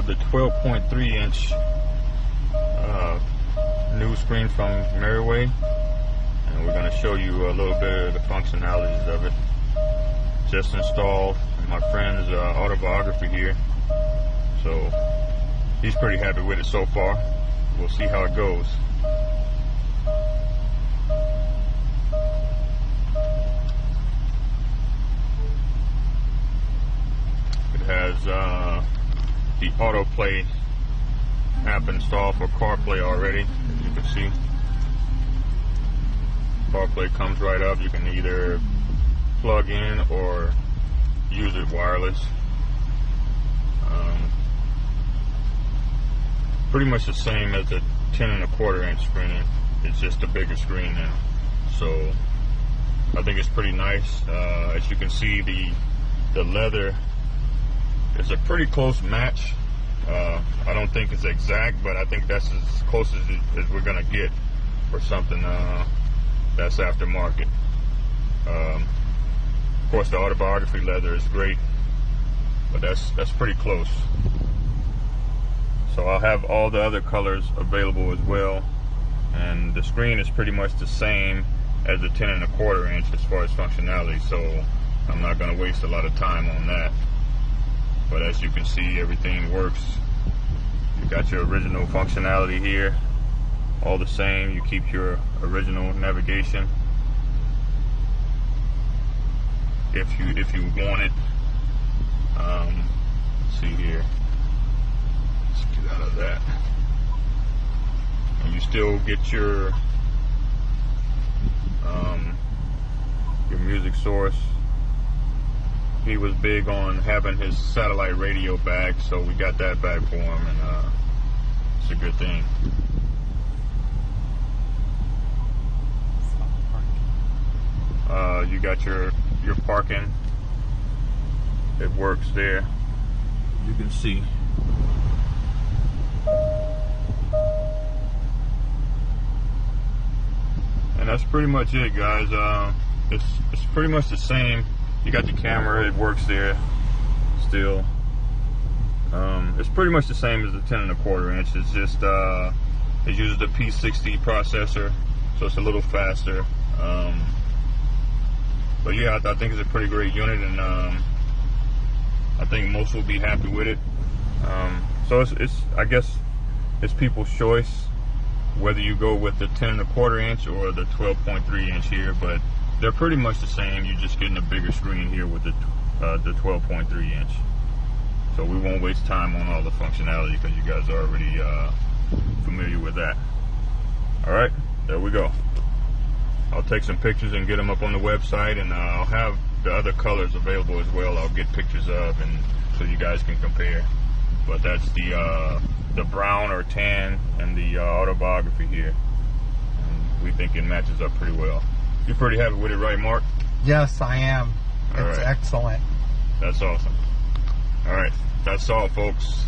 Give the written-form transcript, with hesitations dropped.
the 12.3 inch new screen from Merriway, and we're going to show you a little bit of the functionalities of it. Just installed my friend's autobiography here, so he's pretty happy with it so far. We'll see how it goes. It has the autoplay app installed for CarPlay already, as you can see. CarPlay comes right up. You can either plug in or use it wireless. Pretty much the same as the 10.25 inch screen. It's just a bigger screen now. So I think it's pretty nice. As you can see, the leather is a pretty close match. I don't think it's exact, but I think that's as close as we're gonna get for something that's aftermarket. Of course, the autobiography leather is great, but that's pretty close. So I'll have all the other colors available as well, and the screen is pretty much the same as the 10.25 inch as far as functionality, so I'm not going to waste a lot of time on that. But as you can see, everything works. You got your original functionality here, all the same. You keep your original navigation if you want it. Let's see here. Let's get out of that. And you still get your music source. He was big on having his satellite radio back, so we got that back for him, and it's a good thing. You got your parking. It works there. You can see. And that's pretty much it, guys. It's pretty much the same. You got the camera, it works there still. It's pretty much the same as the 10.25 inch. It's just it uses the P60 processor, so it's a little faster. But yeah, I think it's a pretty great unit, and I think most will be happy with it. So I guess it's people's choice whether you go with the 10.25 inch or the 12.3 inch here, but they're pretty much the same. You're just getting a bigger screen here with the 12.3 inch. So we won't waste time on all the functionality because you guys are already familiar with that. All right, there we go. I'll take some pictures and get them up on the website, and I'll have the other colors available as well. I'll get pictures of, and so you guys can compare. But that's the brown or tan and the autobiography here. And we think it matches up pretty well. You're pretty happy with it, right, Mark? Yes, I am. It's excellent. That's awesome. All right, that's all, folks.